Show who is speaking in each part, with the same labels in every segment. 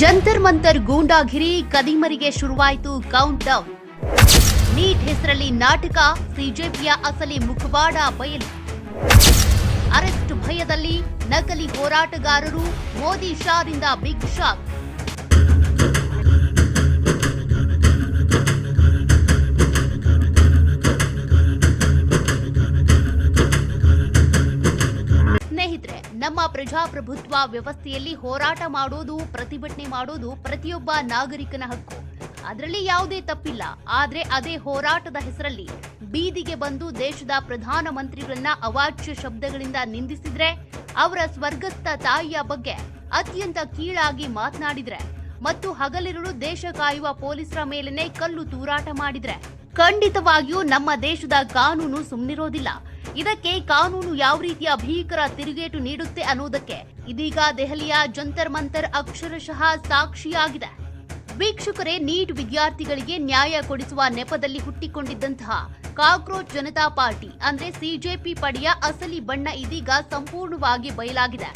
Speaker 1: ಜಂತರ್ ಮಂತರ್ ಗೂಂಡಾಗಿರಿ ಕದಿಮರಿಗೆ ಶುರುವಾಯಿತು count down. Neat ಹೆಸರಲ್ಲಿ ನಾಟಕ, ಸಿಜೆಪಿಯ ಅಸಲಿ ಮುಖವಾಡ ಬಯಲು. ಅರೆಸ್ಟ್ ಭಯದಲ್ಲಿ ನಕಲಿ ಹೋರಾಟಗಾರರು, ಮೋದಿ ಶಾದಿಂದ ಬಿಗ್ ಶಾಕ್. ಸ್ನೇಹಿತರೆ, ನಮ್ಮ ಪ್ರಜಾಪ್ರಭುತ್ವ ವ್ಯವಸ್ಥೆಯಲ್ಲಿ ಹೋರಾಟ ಮಾಡೋದು, ಪ್ರತಿಭಟನೆ ಮಾಡೋದು ಪ್ರತಿಯೊಬ್ಬ ನಾಗರಿಕನ ಹಕ್ಕು. ಅದರಲ್ಲಿ ಯಾವುದೇ ತಪ್ಪಿಲ್ಲ. ಆದ್ರೆ ಅದೇ ಹೋರಾಟದ ಹೆಸರಲ್ಲಿ ಬೀದಿಗೆ ಬಂದು ದೇಶದ ಪ್ರಧಾನ ಮಂತ್ರಿಗಳನ್ನ ಅವಾಚ್ಯ ಶಬ್ದಗಳಿಂದ ನಿಂದಿಸಿದ್ರೆ, ಅವರ ಸ್ವರ್ಗಸ್ಥ ತಾಯಿಯ ಬಗ್ಗೆ ಅತ್ಯಂತ ಕೀಳಾಗಿ ಮಾತನಾಡಿದ್ರೆ ಮತ್ತು ಹಗಲಿರುಳು ದೇಶ ಕಾಯುವ ಪೊಲೀಸರ ಮೇಲೆನೆ ಕಲ್ಲು ತೂರಾಟ ಮಾಡಿದ್ರೆ ಖಂಡಿತವಾಗಿಯೂ ನಮ್ಮ ದೇಶದ ಕಾನೂನು ಸುಮ್ಮನಿರೋದಿಲ್ಲ. ಇದಕ್ಕೆ ಕಾನೂನು ಯಾವ ರೀತಿಯ ಭೀಕರ ತಿರುಗೇಟು ನೀಡುತ್ತೆ ಅನ್ನೋದಕ್ಕೆ ಇದೀಗ ದೆಹಲಿಯ ಜಂತರ್ ಮಂತರ್ ಅಕ್ಷರಶಃ ಸಾಕ್ಷಿಯಾಗಿದೆ. ವೀಕ್ಷಕರೇ, ನೀಟ್ ವಿದ್ಯಾರ್ಥಿಗಳಿಗೆ ನ್ಯಾಯ ಕೊಡಿಸುವ ನೆಪದಲ್ಲಿ ಹುಟ್ಟಿಕೊಂಡಿದ್ದಂತಹ ಕಾಕ್ರೋಚ್ ಜನತಾ ಪಾರ್ಟಿ ಅಂದ್ರೆ ಸಿಜೆಪಿ ಪಡೆಯ ಅಸಲಿ ಬಣ್ಣ ಇದೀಗ ಸಂಪೂರ್ಣವಾಗಿ ಬಯಲಾಗಿದೆ.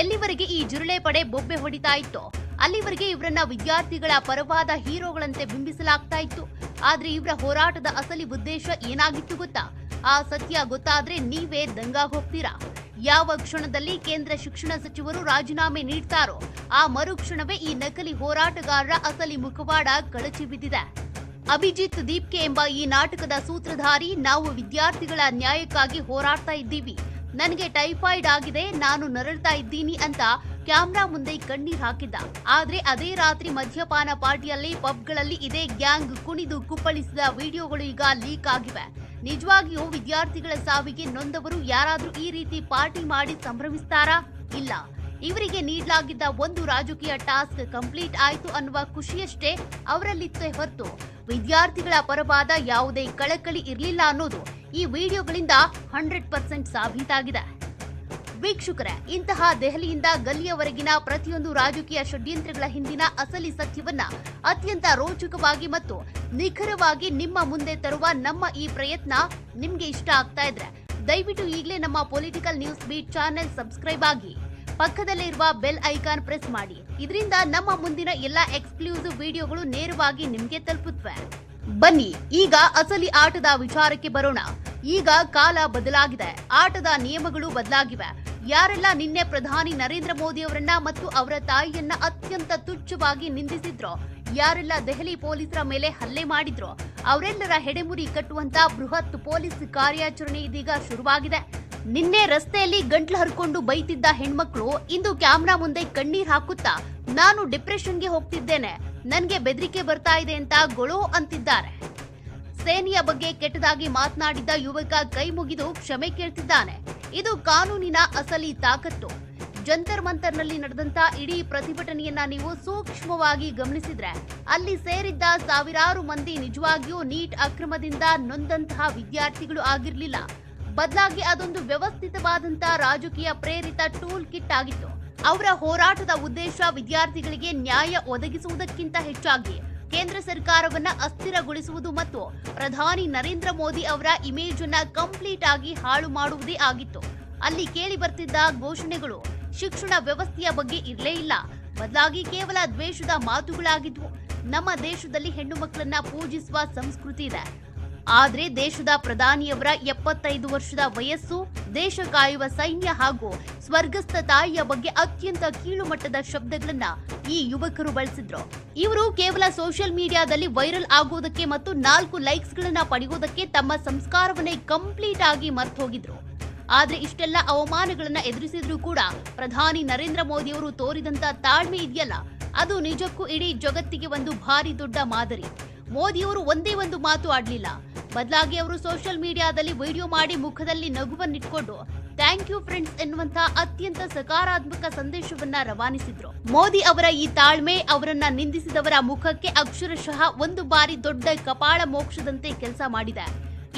Speaker 1: ಎಲ್ಲಿವರೆಗೆ ಈ ಜಿರಳೆ ಪಡೆ ಬೊಬ್ಬೆ ಹೊಡಿತಾ ಇತ್ತೋ ಅಲ್ಲಿವರೆಗೆ ಇವರನ್ನ ವಿದ್ಯಾರ್ಥಿಗಳ ಪರವಾದ ಹೀರೋಗಳಂತೆ ಬಿಂಬಿಸಲಾಗ್ತಾ ಇತ್ತು. ಆದ್ರೆ ಇವರ ಹೋರಾಟದ ಅಸಲಿ ಉದ್ದೇಶ ಏನಾಗಿತ್ತು ಗೊತ್ತಾ? ಆ ಸತ್ಯ ಗೊತ್ತಾದ್ರೆ ನೀವೇ ದಂಗಾಗಿ ಹೋಗ್ತೀರಾ. ಯಾವ ಕ್ಷಣದಲ್ಲಿ ಕೇಂದ್ರ ಶಿಕ್ಷಣ ಸಚಿವರು ರಾಜೀನಾಮೆ ನೀಡ್ತಾರೋ ಆ ಮರುಕ್ಷಣವೇ ಈ ನಕಲಿ ಹೋರಾಟಗಾರರ ಅಸಲಿ ಮುಖವಾಡ ಕಳಚಿ ಬಿದ್ದಿದೆ. ಅಭಿಜಿತ್ ದೀಪ್ಕೆ ಎಂಬ ಈ ನಾಟಕದ ಸೂತ್ರಧಾರಿ, ನಾವು ವಿದ್ಯಾರ್ಥಿಗಳ ನ್ಯಾಯಕ್ಕಾಗಿ ಹೋರಾಡ್ತಾ ಇದ್ದೀವಿ, ನನಗೆ ಟೈಫಾಯ್ಡ್ ಆಗಿದೆ, ನಾನು ನರಳ್ತಾ ಇದ್ದೀನಿ ಅಂತ ಕ್ಯಾಮ್ರಾ ಮುಂದೆ ಕಣ್ಣೀರ್ ಹಾಕಿದ್ದ. ಆದ್ರೆ ಅದೇ ರಾತ್ರಿ ಮದ್ಯಪಾನ ಪಾರ್ಟಿಯಲ್ಲಿ ಪಬ್ಗಳಲ್ಲಿ ಇದೇ ಗ್ಯಾಂಗ್ ಕುಣಿದು ಕುಪ್ಪಳಿಸಿದ ವಿಡಿಯೋಗಳು ಈಗ ಲೀಕ್ ಆಗಿವೆ. ನಿಜವಾಗಿಯೂ ವಿದ್ಯಾರ್ಥಿಗಳ ಸಾವಿಗೆ ನೊಂದವರು ಯಾರಾದ್ರೂ ಈ ರೀತಿ ಪಾರ್ಟಿ ಮಾಡಿ ಸಂಭ್ರಮಿಸ್ತಾರಾ? ಇಲ್ಲ. ಇವರಿಗೆ ನೀಡಲಾಗಿದ್ದ ಒಂದು ರಾಜಕೀಯ ಟಾಸ್ಕ್ ಕಂಪ್ಲೀಟ್ ಆಯ್ತು ಅನ್ನುವ ಖುಷಿಯಷ್ಟೇ ಅವರಲ್ಲಿತ್ತೇ ಹೊರತು ವಿದ್ಯಾರ್ಥಿಗಳ ಪರವಾದ ಯಾವುದೇ ಕಳಕಳಿ ಇರಲಿಲ್ಲ ಅನ್ನೋದು ಈ ವಿಡಿಯೋಗಳಿಂದ 100% ಸಾಬೀತಾಗಿದೆ. ವೀಕ್ಷಕರೇ, ಇಂತಹ ದೆಹಲಿಯಿಂದ ಗಲ್ಲಿಯವರೆಗಿನ ಪ್ರತಿಯೊಂದು ರಾಜಕೀಯ ಷಡ್ಯಂತ್ರಗಳ ಹಿಂದಿನ ಅಸಲಿ ಸತ್ಯವನ್ನ ಅತ್ಯಂತ ರೋಚಕವಾಗಿ ಮತ್ತು ನಿಖರವಾಗಿ ನಿಮ್ಮ ಮುಂದೆ ತರುವ ನಮ್ಮ ಈ ಪ್ರಯತ್ನ ನಿಮ್ಗೆ ಇಷ್ಟ ಆಗ್ತಾ ಇದ್ರೆ ದಯವಿಟ್ಟು ಈಗಲೇ ನಮ್ಮ political news beat channel subscribe ಆಗಿ, ಪಕ್ಕದಲ್ಲೇ ಇರುವ ಬೆಲ್ ಐಕಾನ್ ಪ್ರೆಸ್ ಮಾಡಿ. ಇದರಿಂದ ನಮ್ಮ ಮುಂದಿನ ಎಲ್ಲಾ ಎಕ್ಸ್ಕ್ಲೂಸಿವ್ ವಿಡಿಯೋಗಳು ನೇರವಾಗಿ ನಿಮ್ಗೆ ತಲುಪುತ್ತವೆ. ಬನ್ನಿ ಈಗ ಅಸಲಿ ಆಟದ ವಿಚಾರಕ್ಕೆ ಬರೋಣ. ಈಗ ಕಾಲ ಬದಲಾಗಿದೆ, ಆಟದ ನಿಯಮಗಳು ಬದಲಾಗಿವೆ. ಯಾರೆಲ್ಲ ನಿನ್ನೆ ಪ್ರಧಾನಿ ನರೇಂದ್ರ ಮೋದಿ ಅವರನ್ನ ಮತ್ತು ಅವರ ತಾಯಿಯನ್ನ ಅತ್ಯಂತ ತುಚ್ಛವಾಗಿ ನಿಂದಿಸಿದ್ರೋ, ಯಾರೆಲ್ಲ ದೆಹಲಿ ಪೊಲೀಸರ ಮೇಲೆ ಹಲ್ಲೆ ಮಾಡಿದ್ರೋ ಅವರೆಲ್ಲರ ಹೆಡೆಮುರಿ ಕಟ್ಟುವಂತ ಬೃಹತ್ ಪೊಲೀಸ್ ಕಾರ್ಯಾಚರಣೆ ಇದೀಗ ಶುರುವಾಗಿದೆ. ನಿನ್ನೆ ರಸ್ತೆಯಲ್ಲಿ ಗಂಟ್ಲು ಹರ್ಕೊಂಡು ಬೈತಿದ್ದ ಹೆಣ್ಮಕ್ಳು ಇಂದು ಕ್ಯಾಮ್ರಾ ಮುಂದೆ ಕಣ್ಣೀರ್ ಹಾಕುತ್ತಾ ನಾನು ಡಿಪ್ರೆಷನ್ಗೆ ಹೋಗ್ತಿದ್ದೇನೆ, ನನ್ಗೆ ಬೆದರಿಕೆ ಬರ್ತಾ ಇದೆ ಅಂತ ಗೊಳೋ ಅಂತಿದ್ದಾರೆ. ಸೇನೆಯ ಬಗ್ಗೆ ಕೆಟ್ಟದಾಗಿ ಮಾತನಾಡಿದ್ದ ಯುವಕ ಕೈ ಮುಗಿದು ಕ್ಷಮೆ ಕೇಳ್ತಿದ್ದಾನೆ. ಇದು ಕಾನೂನಿನ ಅಸಲಿ ತಾಕತ್ತು. ಜಂತರ್ ಮಂತರ್ನಲ್ಲಿ ನಡೆದಂತ ಇಡೀ ಪ್ರತಿಭಟನೆಯನ್ನ ನೀವು ಸೂಕ್ಷ್ಮವಾಗಿ ಗಮನಿಸಿದ್ರೆ ಅಲ್ಲಿ ಸೇರಿದ್ದ ಸಾವಿರಾರು ಮಂದಿ ನಿಜವಾಗಿಯೂ ನೀಟ್ ಅಕ್ರಮದಿಂದ ನೊಂದಂತಹ ವಿದ್ಯಾರ್ಥಿಗಳು ಆಗಿರ್ಲಿಲ್ಲ. ಬದಲಾಗಿ ಅದೊಂದು ವ್ಯವಸ್ಥಿತವಾದಂತಹ ರಾಜಕೀಯ ಪ್ರೇರಿತ ಟೂಲ್ ಕಿಟ್ ಆಗಿತ್ತು. ಅವರ ಹೋರಾಟದ ಉದ್ದೇಶ ವಿದ್ಯಾರ್ಥಿಗಳಿಗೆ ನ್ಯಾಯ ಒದಗಿಸುವುದಕ್ಕಿಂತ ಹೆಚ್ಚಾಗಿ ಕೇಂದ್ರ ಸರ್ಕಾರವನ್ನ ಅಸ್ಥಿರಗೊಳಿಸುವುದು ಮತ್ತು ಪ್ರಧಾನಿ ನರೇಂದ್ರ ಮೋದಿ ಅವರ ಇಮೇಜ್ ಅನ್ನ ಕಂಪ್ಲೀಟ್ ಆಗಿ ಹಾಳು ಮಾಡುವುದೇ ಆಗಿತ್ತು. ಅಲ್ಲಿ ಕೇಳಿ ಬರ್ತಿದ್ದ ಘೋಷಣೆಗಳು ಶಿಕ್ಷಣ ವ್ಯವಸ್ಥೆಯ ಬಗ್ಗೆ ಇರಲೇ ಇಲ್ಲ, ಬದಲಾಗಿ ಕೇವಲ ದ್ವೇಷದ ಮಾತುಗಳಾಗಿದ್ವು. ನಮ್ಮ ದೇಶದಲ್ಲಿ ಹೆಣ್ಣು ಮಕ್ಕಳನ್ನ ಪೂಜಿಸುವ ಸಂಸ್ಕೃತಿ ಇದೆ. ಆದ್ರೆ ದೇಶದ ಪ್ರಧಾನಿಯವರ 75 ವರ್ಷದ ವಯಸ್ಸು, ದೇಶ ಕಾಯುವ ಸೈನ್ಯ ಹಾಗೂ ಸ್ವರ್ಗಸ್ಥ ತಾಯಿಯ ಬಗ್ಗೆ ಅತ್ಯಂತ ಕೀಳು ಮಟ್ಟದ ಶಬ್ದಗಳನ್ನ ಈ ಯುವಕರು ಬಳಸಿದ್ರು. ಇವರು ಕೇವಲ ಸೋಷಿಯಲ್ ಮೀಡಿಯಾದಲ್ಲಿ ವೈರಲ್ ಆಗೋದಕ್ಕೆ ಮತ್ತು 4 ಲೈಕ್ಸ್ ಗಳನ್ನ ಪಡೆಯೋದಕ್ಕೆ ತಮ್ಮ ಸಂಸ್ಕಾರವನ್ನೇ ಕಂಪ್ಲೀಟ್ ಆಗಿ ಮರ್ತು ಹೋಗಿದ್ರು. ಆದ್ರೆ ಇಷ್ಟೆಲ್ಲ ಅವಮಾನಗಳನ್ನ ಎದುರಿಸಿದ್ರು ಕೂಡ ಪ್ರಧಾನಿ ನರೇಂದ್ರ ಮೋದಿ ಅವರು ತೋರಿದಂತ ತಾಳ್ಮೆ ಇದೆಯಲ್ಲ, ಅದು ನಿಜಕ್ಕೂ ಇಡೀ ಜಗತ್ತಿಗೆ ಒಂದು ಭಾರಿ ದೊಡ್ಡ ಮಾದರಿ. ಮೋದಿಯವರು ಒಂದೇ ಒಂದು ಮಾತು ಆಡ್ಲಿಲ್ಲ, ಬದಲಾಗಿ ಅವರು ಸೋಷಿಯಲ್ ಮೀಡಿಯಾದಲ್ಲಿ ವಿಡಿಯೋ ಮಾಡಿ ಮುಖದಲ್ಲಿ ನಗುವನ್ನಿಟ್ಕೊಂಡು ಥ್ಯಾಂಕ್ ಯು ಫ್ರೆಂಡ್ಸ್ ಎನ್ನುವಂತ ಅತ್ಯಂತ ಸಕಾರಾತ್ಮಕ ಸಂದೇಶವನ್ನ ರವಾನಿಸಿದ್ರು. ಮೋದಿ ಅವರ ಈ ತಾಳ್ಮೆ ಅವರನ್ನ ನಿಂದಿಸಿದವರ ಮುಖಕ್ಕೆ ಅಕ್ಷರಶಃ ಒಂದು ಬಾರಿ ದೊಡ್ಡ ಕಪಾಳ ಮೋಕ್ಷದಂತೆ ಕೆಲಸ ಮಾಡಿದೆ.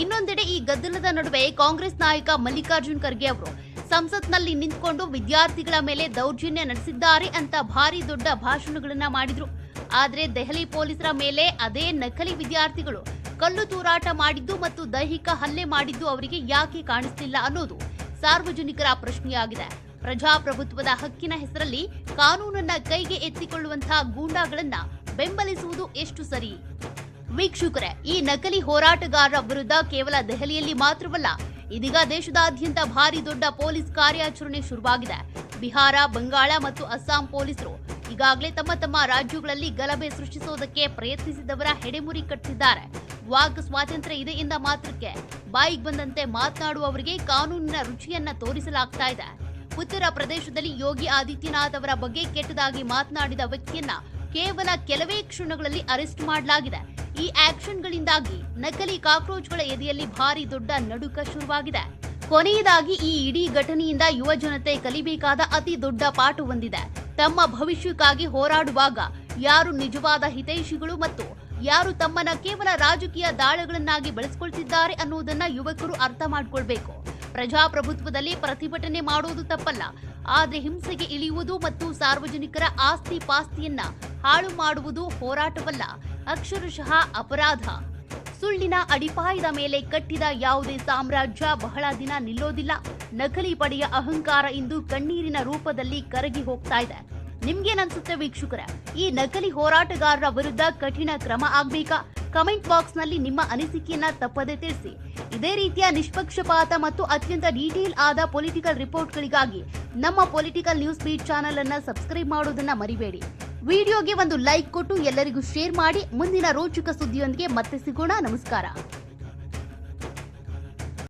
Speaker 1: ಇನ್ನೊಂದೆಡೆ ಈ ಗದ್ದಲದ ನಡುವೆ ಕಾಂಗ್ರೆಸ್ ನಾಯಕ ಮಲ್ಲಿಕಾರ್ಜುನ್ ಖರ್ಗೆ ಅವರು ಸಂಸತ್ನಲ್ಲಿ ನಿಂತ್ಕೊಂಡು ವಿದ್ಯಾರ್ಥಿಗಳ ಮೇಲೆ ದೌರ್ಜನ್ಯ ನಡೆಸಿದ್ದಾರೆ ಅಂತ ಭಾರಿ ದೊಡ್ಡ ಭಾಷಣಗಳನ್ನ ಮಾಡಿದ್ರು. ಆದ್ರೆ ದೆಹಲಿ ಪೊಲೀಸರ ಮೇಲೆ ಅದೇ ನಕಲಿ ವಿದ್ಯಾರ್ಥಿಗಳು ಕಲ್ಲು ತೂರಾಟ ಮಾಡಿದ್ದು ಮತ್ತು ದೈಹಿಕ ಹಲ್ಲೆ ಮಾಡಿದ್ದು ಅವರಿಗೆ ಯಾಕೆ ಕಾಣಿಸ್ತಿಲ್ಲ ಅನ್ನೋದು ಸಾರ್ವಜನಿಕರ ಪ್ರಶ್ನೆಯಾಗಿದೆ. ಪ್ರಜಾಪ್ರಭುತ್ವದ ಹಕ್ಕಿನ ಹೆಸರಲ್ಲಿ ಕಾನೂನನ್ನ ಕೈಗೆ ಎತ್ತಿಕೊಳ್ಳುವಂತಹ ಗೂಂಡಾಗಳನ್ನ ಬೆಂಬಲಿಸುವುದು ಎಷ್ಟು ಸರಿ? ವೀಕ್ಷಕರೇ, ಈ ನಕಲಿ ಹೋರಾಟಗಾರರ ವಿರುದ್ಧ ಕೇವಲ ದೆಹಲಿಯಲ್ಲಿ ಮಾತ್ರವಲ್ಲ, ಇದೀಗ ದೇಶದಾದ್ಯಂತ ಭಾರಿ ದೊಡ್ಡ ಪೊಲೀಸ್ ಕಾರ್ಯಾಚರಣೆ ಶುರುವಾಗಿದೆ. ಬಿಹಾರ, ಬಂಗಾಳ ಮತ್ತು ಅಸ್ಸಾಂ ಪೊಲೀಸರು ಈಗಾಗಲೇ ತಮ್ಮ ರಾಜ್ಯಗಳಲ್ಲಿ ಗಲಭೆ ಸೃಷ್ಟಿಸುವುದಕ್ಕೆ ಪ್ರಯತ್ನಿಸಿದವರ ಹೆಡೆಮುರಿ ಕಟ್ಟಿದ್ದಾರೆ. ವಾಕ್ ಸ್ವಾತಂತ್ರ್ಯ ಇದೆ ಎಂದ ಮಾತ್ರಕ್ಕೆ ಬಾಯಿಗೆ ಬಂದಂತೆ ಮಾತನಾಡುವವರಿಗೆ ಕಾನೂನಿನ ರುಚಿಯನ್ನ ತೋರಿಸಲಾಗ್ತಾ ಇದೆ. ಉತ್ತರ ಪ್ರದೇಶದಲ್ಲಿ ಯೋಗಿ ಆದಿತ್ಯನಾಥ್ ಅವರ ಬಗ್ಗೆ ಕೆಟ್ಟದಾಗಿ ಮಾತನಾಡಿದ ವ್ಯಕ್ತಿಯನ್ನ ಕೇವಲ ಕೆಲವೇ ಕ್ಷಣಗಳಲ್ಲಿ ಅರೆಸ್ಟ್ ಮಾಡಲಾಗಿದೆ. ಈ ಆಕ್ಷನ್ಗಳಿಂದಾಗಿ ನಕಲಿ ಕಾಕ್ರೋಚ್ಗಳ ಎದೆಯಲ್ಲಿ ಭಾರಿ ದೊಡ್ಡ ನಡುಕ ಶುರುವಾಗಿದೆ. ಕೊನೆಯದಾಗಿ ಈ ಇಡೀ ಘಟನೆಯಿಂದ ಯುವ ಜನತೆ ಕಲಿಬೇಕಾದ ಅತಿ ದೊಡ್ಡ ಪಾಠ ಹೊಂದಿದೆ. ತಮ್ಮ ಭವಿಷ್ಯಕ್ಕಾಗಿ ಹೋರಾಡುವಾಗ ಯಾರು ನಿಜವಾದ ಹಿತೈಷಿಗಳು ಮತ್ತು ಯಾರು ತಮ್ಮನ್ನ ಕೇವಲ ರಾಜಕೀಯ ದಾಳಗಳನ್ನಾಗಿ ಬಳಸಿಕೊಳ್ತಿದ್ದಾರೆ ಅನ್ನುವುದನ್ನ ಯುವಕರು ಅರ್ಥ ಮಾಡಿಕೊಳ್ಬೇಕು. ಪ್ರಜಾಪ್ರಭುತ್ವದಲ್ಲಿ ಪ್ರತಿಭಟನೆ ಮಾಡುವುದು ತಪ್ಪಲ್ಲ, ಆದರೆ ಹಿಂಸೆಗೆ ಇಳಿಯುವುದು ಮತ್ತು ಸಾರ್ವಜನಿಕರ ಆಸ್ತಿ ಪಾಸ್ತಿಯನ್ನ ಹಾಳು ಮಾಡುವುದು ಹೋರಾಟವಲ್ಲ, ಅಕ್ಷರಶಃ ಅಪರಾಧ. ಸುಳ್ಳಿನ ಅಡಿಪಾಯದ ಮೇಲೆ ಕಟ್ಟಿದ ಯಾವುದೇ ಸಾಮ್ರಾಜ್ಯ ಬಹಳ ದಿನ ನಿಲ್ಲೋದಿಲ್ಲ. ನಕಲಿ ಪಡೆಯ ಅಹಂಕಾರ ಇಂದು ಕಣ್ಣೀರಿನ ರೂಪದಲ್ಲಿ ಕರಗಿ ಹೋಗ್ತಾ ಇದೆ. ನಿಮ್ಗೇನನ್ಸುತ್ತೆ ವೀಕ್ಷಕರೇ? ಈ ನಕಲಿ ಹೋರಾಟಗಾರರ ವಿರುದ್ಧ ಕಠಿಣ ಕ್ರಮ ಆಗ್ಬೇಕಾ? ಕಮೆಂಟ್ ಬಾಕ್ಸ್ ನಲ್ಲಿ ನಿಮ್ಮ ಅನಿಸಿಕೆಯನ್ನ ತಪ್ಪದೆ ತಿಳಿಸಿ. ಇದೇ ರೀತಿಯ ನಿಷ್ಪಕ್ಷಪಾತ ಮತ್ತು ಅತ್ಯಂತ ಡೀಟೇಲ್ ಆದ ಪೊಲಿಟಿಕಲ್ ರಿಪೋರ್ಟ್ಗಳಿಗಾಗಿ ನಮ್ಮ ಪೊಲಿಟಿಕಲ್ ನ್ಯೂಸ್ ಬೀಟ್ ಚಾನೆಲ್ ಅನ್ನ ಸಬ್ಸ್ಕ್ರೈಬ್ ಮಾಡೋದನ್ನ ಮರಿಬೇಡಿ. ವಿಡಿಯೋಗೆ ಒಂದು ಲೈಕ್ ಕೊಟ್ಟು ಎಲ್ಲರಿಗೂ ಶೇರ್ ಮಾಡಿ. ಮುಂದಿನ ರೋಚಕ ಸುದ್ದಿಯೊಂದಿಗೆ ಮತ್ತೆ ಸಿಗೋಣ. ನಮಸ್ಕಾರ.